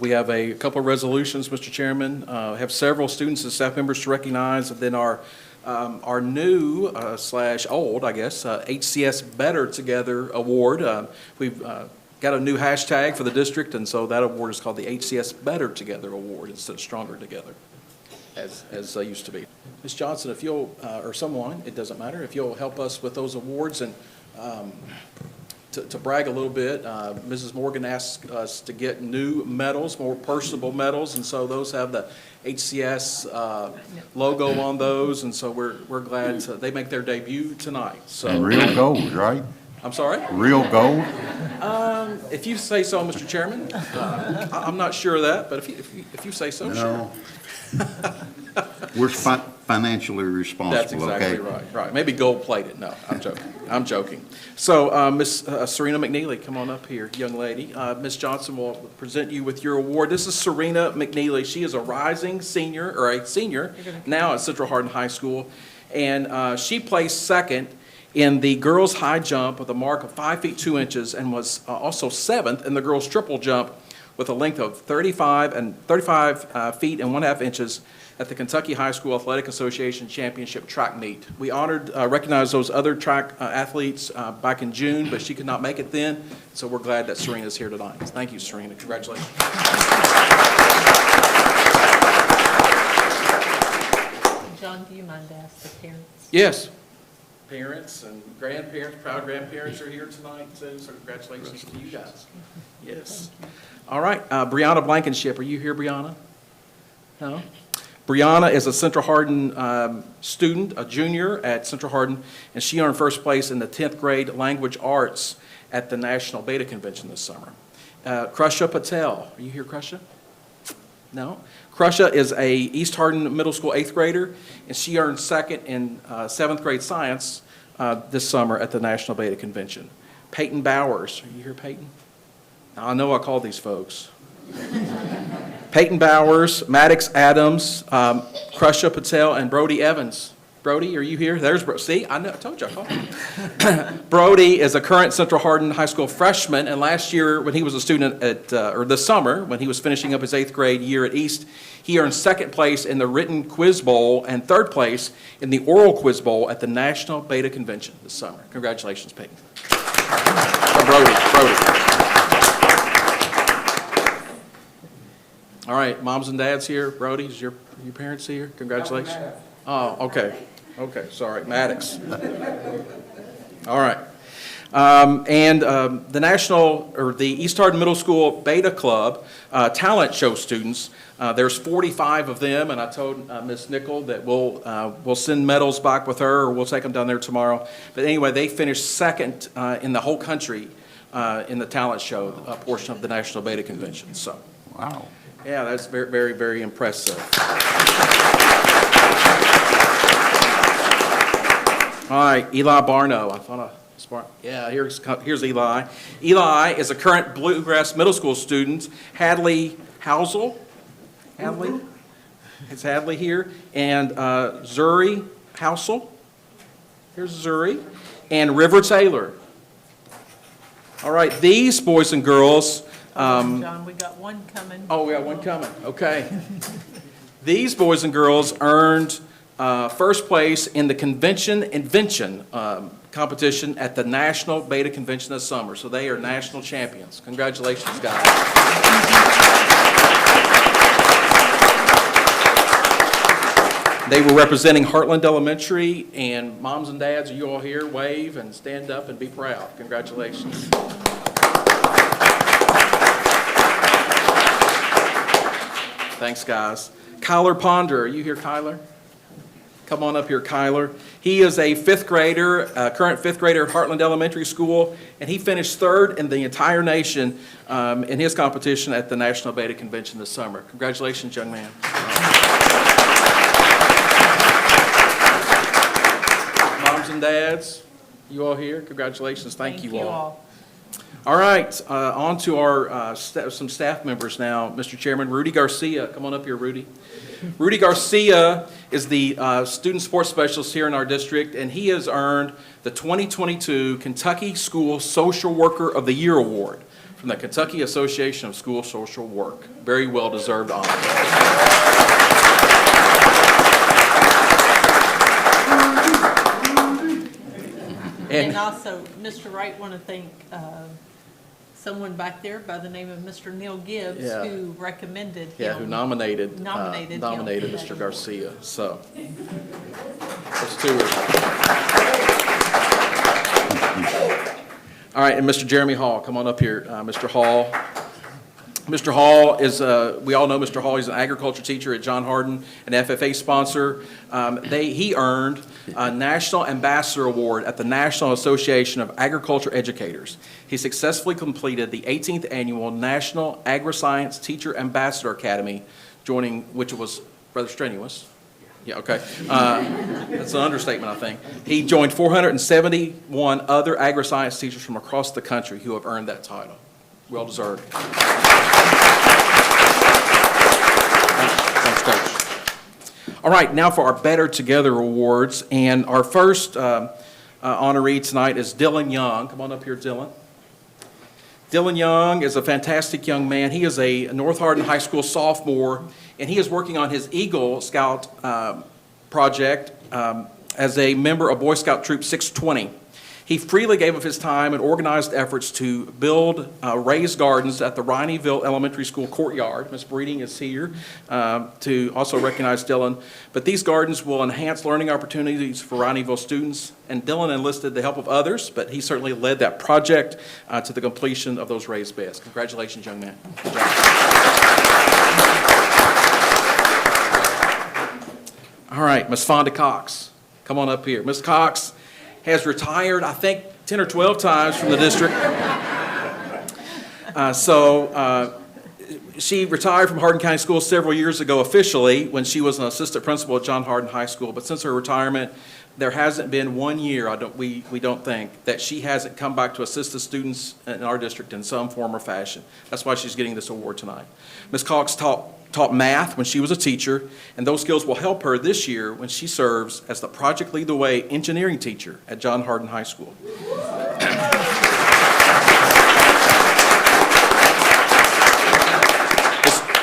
we have a couple of resolutions, Mr. Chairman. Have several students and staff members to recognize, and then our new slash old, I guess, HCS Better Together Award. We've got a new hashtag for the district, and so that award is called the HCS Better Together Award instead of Stronger Together, as used to be. Ms. Johnson, if you'll, or someone, it doesn't matter, if you'll help us with those awards and to brag a little bit, Mrs. Morgan asked us to get new medals, more personable medals, and so those have the HCS logo on those, and so we're glad they make their debut tonight. So, and real gold, right? I'm sorry? Real gold? If you say so, Mr. Chairman. I'm not sure of that, but if you say so, No. sure. We're financially responsible, That's exactly okay? right. Maybe gold-plated. No, I'm joking. So, Miss Serena Mcneely, come on up here, young lady. Miss Johnson will present you with your award. This is Serena Mcneely. She is a rising senior, or a senior, now at Central Hardin High School, and she placed second in the girls' high jump with a mark of 5 feet 2 inches, and was also seventh in the girls' triple jump with a length of 35 feet and 1/2 inches at the Kentucky High School Athletic Association Championship Track Meet. We recognized those other track athletes back in June, but she could not make it then, so we're glad that Serena's here tonight. Thank you, Serena. Congratulations. John, do you mind to ask the parents? Yes. Parents and grandparents, proud grandparents are here tonight too, so congratulations to you guys. Yes. All right, Brianna Blankenship, are you here, Brianna? No? Brianna is a Central Hardin student, a junior at Central Hardin, and she earned first place in the 10th grade language arts at the National Beta Convention this summer. Krusha Patel, are you here, Krusha? No? Krusha is a East Hardin Middle School 8th grader, and she earned second in 7th grade science this summer at the National Beta Convention. Peyton Bowers, are you here, Peyton? Now, I know I call these folks. Peyton Bowers, Maddox Adams, Krusha Patel, and Brody Evans. Brody, are you here? There's Brody. See, I told you I called him. Brody is a current Central Hardin High School freshman, and last year when he was a student at, or this summer, when he was finishing up his 8th grade year at East, he earned second place in the written quiz bowl and third place in the oral quiz bowl at the National Beta Convention this summer. Congratulations, Peyton. Brody. All right, moms and dads here. Brody, is your parents here? Congratulations. Oh, okay. Okay, sorry, Maddox. All right. The National, or the East Hardin Middle School Beta Club talent show students, there's 45 of them, and I told Ms. Nickel that we'll send medals back with her, or we'll take them down there tomorrow. But anyway, they finished second in the whole country in the talent show portion of the National Beta Convention. So, Wow. yeah, that's very, very, very impressive. All right, Eli Barno. I thought yeah, here's Eli. Eli is a current Bluegrass Middle School student. Hadley Housel. Hadley? It's Hadley here. And Zuri Housel. Here's Zuri. And River Taylor. All right, these boys and girls. John, we got one coming. Oh, we got one coming. Okay. These boys and girls earned first place in the invention competition at the National Beta Convention this summer. So they are national champions. Congratulations, guys. They were representing Heartland Elementary, and moms and dads, are you all here? Wave and stand up and be proud. Congratulations. Thanks, guys. Kyler Ponder, are you here, Kyler? Come on up here, Kyler. He is a 5th grader, current 5th grader at Heartland Elementary School, and he finished 3rd in the entire nation in his competition at the National Beta Convention this summer. Congratulations, young man. Moms and dads, you all here? Congratulations. Thank you all. All right, on to our some staff members now. Mr. Chairman, Rudy Garcia. Come on up here, Rudy. Rudy Garcia is the student sports specialist here in our district, and he has earned the 2022 Kentucky School Social Worker of the Year Award from the Kentucky Association of School Social Work. Very well-deserved honor. And also, Mr. Wright, want to thank someone back there by the name of Mr. Neil Gibbs, Yeah. who recommended him. Yeah, who nominated Nominated him. Mr. Garcia, so. Those two are. All right, and Mr. Jeremy Hall, come on up here, Mr. Hall. Mr. Hall is, we all know Mr. Hall, he's an agriculture teacher at John Hardin, an FFA sponsor. He earned a National Ambassador Award at the National Association of Agriculture Educators. He successfully completed the 18th Annual National Agri-Science Teacher Ambassador Academy, joining, which was rather strenuous. Yeah, okay. That's an understatement, I think. He joined 471 other agri-science teachers from across the country who have earned that title. Well-deserved. Thanks, Coach. All right, now for our Better Together Awards. And our first honoree tonight is Dylan Young. Come on up here, Dylan. Dylan Young is a fantastic young man. He is a North Hardin High School sophomore, and he is working on his Eagle Scout project as a member of Boy Scout Troop 620. He freely gave of his time and organized efforts to build raised gardens at the Rineyville Elementary School courtyard. Ms. Breeding is here to also recognize Dylan. But these gardens will enhance learning opportunities for Rineyville students. And Dylan enlisted the help of others, but he certainly led that project to the completion of those raised beds. Congratulations, young man. Good job. All right, Ms. Fonda Cox, come on up here. Ms. Cox has retired, I think, 10 or 12 times from the district. She retired from Hardin County Schools several years ago officially when she was an assistant principal at John Hardin High School. But since her retirement, there hasn't been 1 year, we don't think, that she hasn't come back to assist the students in our district in some form or fashion. That's why she's getting this award tonight. Ms. Cox taught math when she was a teacher, and those skills will help her this year when she serves as the Project Lead the Way engineering teacher at John Hardin High School.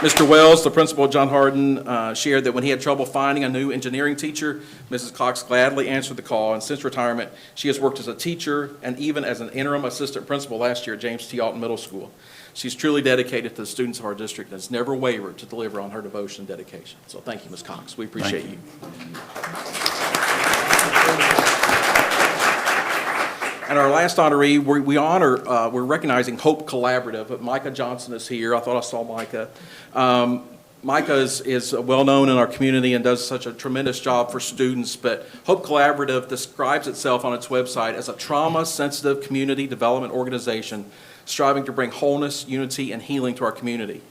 Mr. Wells, the principal at John Hardin, shared that when he had trouble finding a new engineering teacher, Mrs. Cox gladly answered the call, and since retirement, she has worked as a teacher and even as an interim assistant principal last year at James T. Alton Middle School. She's truly dedicated to the students of our district and has never wavered to deliver on her devotion and dedication. So thank you, Ms. Cox. We appreciate you. And our last honoree, we're recognizing Hope Collaborative, but Micah Johnson is here. I thought I saw Micah. Micah is well-known in our community and does such a tremendous job for students, but Hope Collaborative describes itself on its website as a trauma-sensitive community development organization striving to bring wholeness, unity, and healing to our community.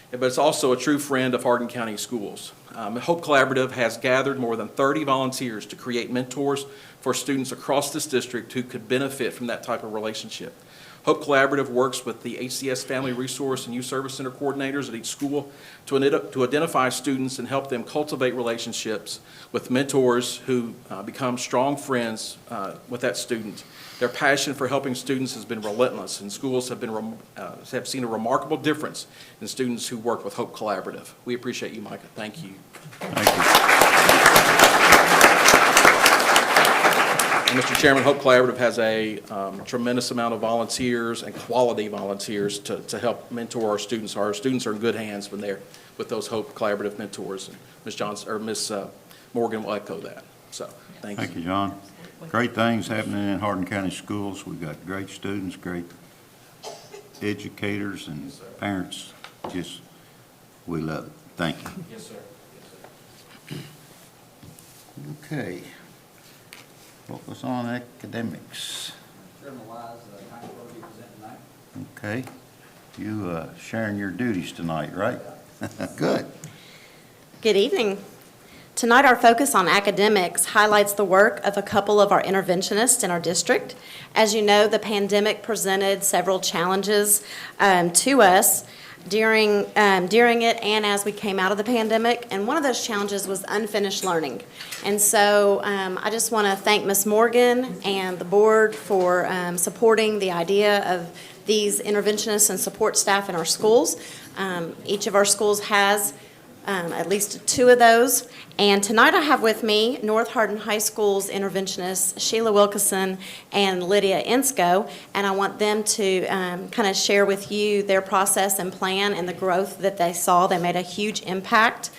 But it's also a true friend of Hardin County Schools. Hope Collaborative has gathered more than 30 volunteers to create mentors for students across this district who could benefit from that type of relationship. Hope Collaborative works with the HCS Family Resource and Youth Service Center coordinators at each school to identify students and help them cultivate relationships with mentors who become strong friends with that student. Their passion for helping students has been relentless, and schools have seen a remarkable difference in students who work with Hope Collaborative. We appreciate you, Micah. Thank you. Thank you. And Mr. Chairman, Hope Collaborative has a tremendous amount of volunteers and quality volunteers to help mentor our students. Our students are in good hands when they're with those Hope Collaborative mentors, and Ms. Johnson or Ms. Morgan will echo that. So, thank you. Thank you, John. Great things happening in Hardin County Schools. We've got great students, great educators, and parents. Just, we love it. Thank you. Yes, sir. Yes, sir. Okay. Focus on academics. Chairman Wise, kind of will be presenting tonight. Okay. You sharing your duties tonight, right? Good. Good evening. Tonight, our focus on academics highlights the work of a couple of our interventionists in our district. As you know, the pandemic presented several challenges to us during it and as we came out of the pandemic, and one of those challenges was unfinished learning. And so I just want to thank Ms. Morgan and the board for supporting the idea of these interventionists and support staff in our schools. Each of our schools has at least 2 of those. And tonight I have with me North Hardin High School's interventionists, Sheila Wilkinson and Lydia Insco, and I want them to kind of share with you their process and plan and the growth that they saw. They made a huge impact.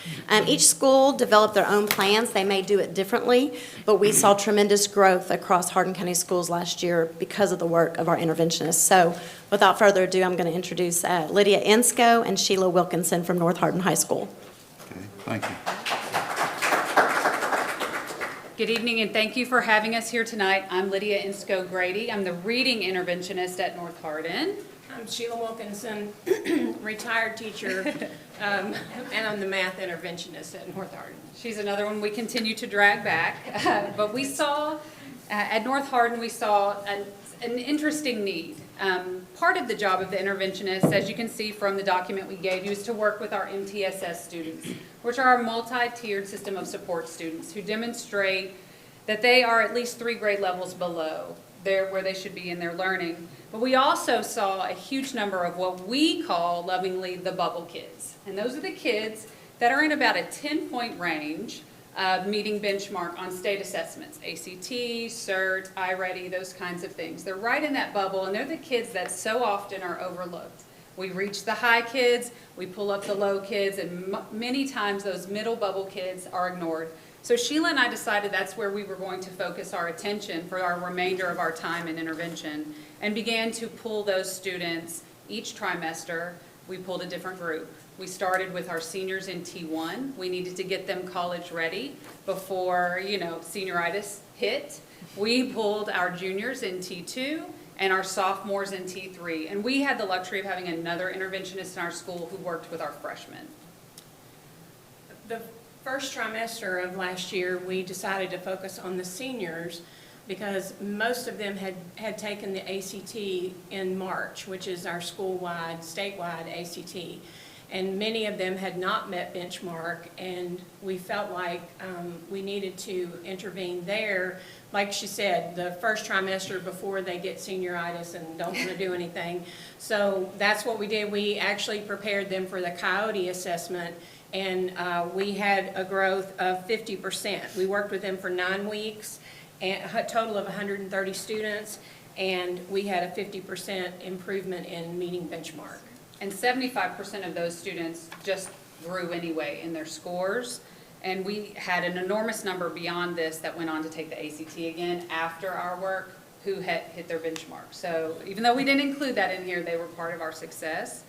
Each school developed their own plans. They may do it differently, but we saw tremendous growth across Hardin County schools last year because of the work of our interventionists. So without further ado, I'm going to introduce Lydia Insco and Sheila Wilkinson from North Hardin High School. Okay, thank you. Good evening, and thank you for having us here tonight. I'm Lydia Insco Grady. I'm the reading interventionist at North Hardin. I'm Sheila Wilkinson, retired teacher, and I'm the math interventionist at North Hardin. She's another one we continue to drag back. But we saw, at North Hardin, we saw an interesting need. Part of the job of the interventionist, as you can see from the document we gave you, is to work with our MTSS students, which are our multi-tiered system of support students who demonstrate that they are at least 3 grade levels below where they should be in their learning. But we also saw a huge number of what we call lovingly the bubble kids. And those are the kids that are in about a 10-point range of meeting benchmark on state assessments, ACT, CERT, iReady, those kinds of things. They're right in that bubble, and they're the kids that so often are overlooked. We reach the high kids, we pull up the low kids, and many times those middle bubble kids are ignored. So Sheila and I decided that's where we were going to focus our attention for our remainder of our time in intervention, and began to pull those students each trimester. We pulled a different group. We started with our seniors in T1. We needed to get them college ready before, senioritis hit. We pulled our juniors in T2 and our sophomores in T3. And we had the luxury of having another interventionist in our school who worked with our freshmen. The first trimester of last year, we decided to focus on the seniors because most of them had taken the ACT in March, which is our school-wide, statewide ACT. And many of them had not met benchmark, and we felt like we needed to intervene there. Like she said, the first trimester before they get senioritis and don't want to do anything. So that's what we did. We actually prepared them for the Coyote assessment, and we had a growth of 50%. We worked with them for 9 weeks, and a total of 130 students, and we had a 50% improvement in meeting benchmark. And 75% of those students just grew anyway in their scores. And we had an enormous number beyond this that went on to take the ACT again after our work who had hit their benchmark. So even though we didn't include that in here, they were part of our success.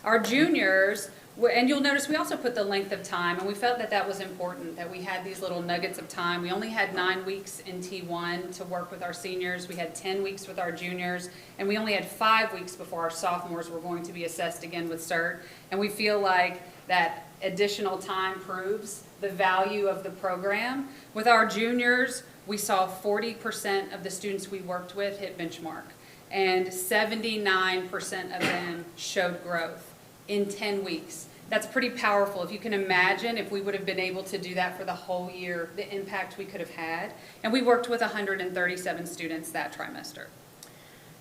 Our juniors, and you'll notice we also put the length of time, and we felt that that was important, that we had these little nuggets of time. We only had 9 weeks in T1 to work with our seniors. We had 10 weeks with our juniors, and we only had 5 weeks before our sophomores were going to be assessed again with CERT. And we feel like that additional time proves the value of the program. With our juniors, we saw 40% of the students we worked with hit benchmark, and 79% of them showed growth in 10 weeks. That's pretty powerful. If you can imagine if we would have been able to do that for the whole year, the impact we could have had. And we worked with 137 students that trimester.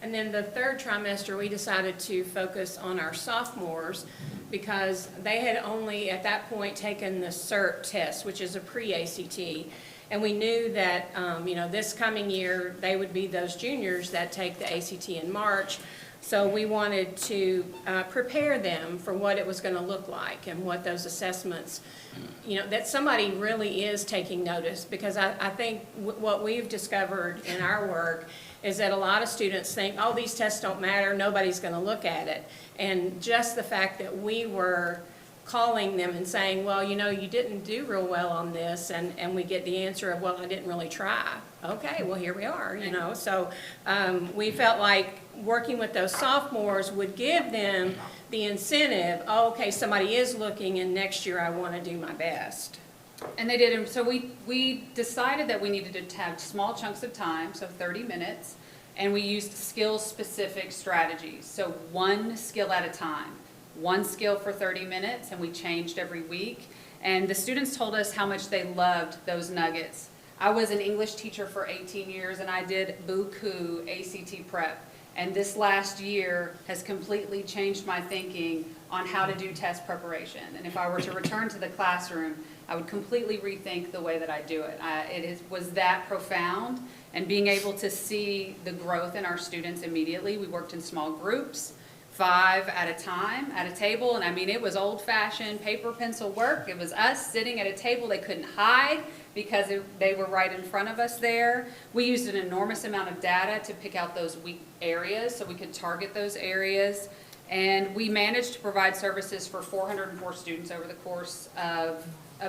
And then the third trimester, we decided to focus on our sophomores because they had only at that point taken the CERT test, which is a pre-ACT. And we knew that, this coming year, they would be those juniors that take the ACT in March. So we wanted to prepare them for what it was going to look like and what those assessments, that somebody really is taking notice. Because I think what we've discovered in our work is that a lot of students think, oh, these tests don't matter, nobody's going to look at it. And just the fact that we were calling them and saying, well, you didn't do real well on this, and we get the answer of, well, I didn't really try. Okay, well, here we are, So we felt like working with those sophomores would give them the incentive, oh, okay, somebody is looking, and next year I want to do my best. And they did. And so we decided that we needed to have small chunks of time, so 30 minutes, and we used skill-specific strategies. So one skill at a time. One skill for 30 minutes, and we changed every week. And the students told us how much they loved those nuggets. I was an English teacher for 18 years, and I did buku ACT prep. And this last year has completely changed my thinking on how to do test preparation. And if I were to return to the classroom, I would completely rethink the way that I do it. Was that profound, and being able to see the growth in our students immediately. We worked in small groups, 5 at a time at a table, and I mean, it was old-fashioned paper pencil work. It was us sitting at a table. They couldn't hide because they were right in front of us there. We used an enormous amount of data to pick out those weak areas so we could target those areas. And we managed to provide services for 404 students over the course of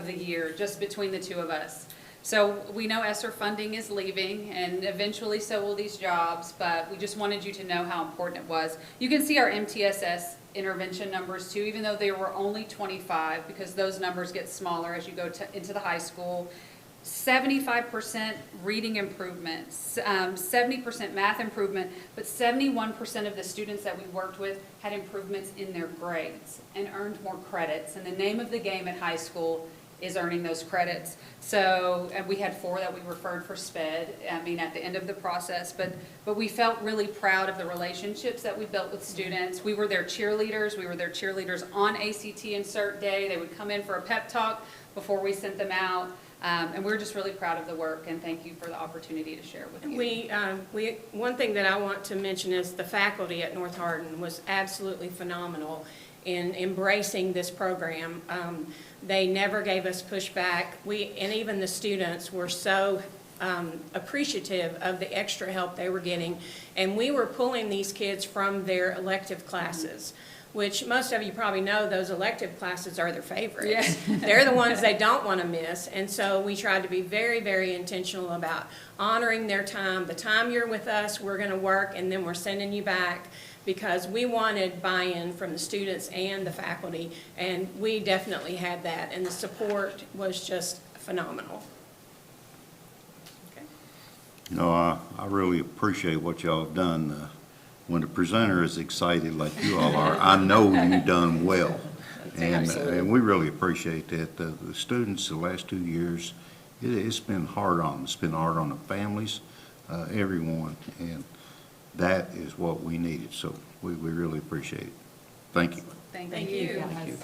the year, just between the two of us. So we know ESSER funding is leaving, and eventually so will these jobs, but we just wanted you to know how important it was. You can see our MTSS intervention numbers too, even though there were only 25, because those numbers get smaller as you go into the high school. 75% reading improvement, 70% math improvement, but 71% of the students that we worked with had improvements in their grades and earned more credits. And the name of the game at high school is earning those credits. So, and we had 4 that we referred for SPED, at the end of the process, but we felt really proud of the relationships that we built with students. We were their cheerleaders. We were their cheerleaders on ACT Insert Day. They would come in for a pep talk before we sent them out. And we're just really proud of the work, and thank you for the opportunity to share with you. One thing that I want to mention is the faculty at North Hardin was absolutely phenomenal in embracing this program. They never gave us pushback. And even the students were so appreciative of the extra help they were getting. And we were pulling these kids from their elective classes, which most of you probably know those elective classes are their favorites. Yeah. They're the ones they don't want to miss. And so we tried to be very, very intentional about honoring their time. The time you're with us, we're going to work, and then we're sending you back, because we wanted buy-in from the students and the faculty, and we definitely had that, and the support was just phenomenal. Okay. You know, I really appreciate what y'all have done. When the presenter is excited like you all are, I know you've done well. And we really appreciate that. The students, the last 2 years, it's been hard on them. It's been hard on the families, everyone, and that is what we needed. So we really appreciate it. Thank you. Thank you. guys.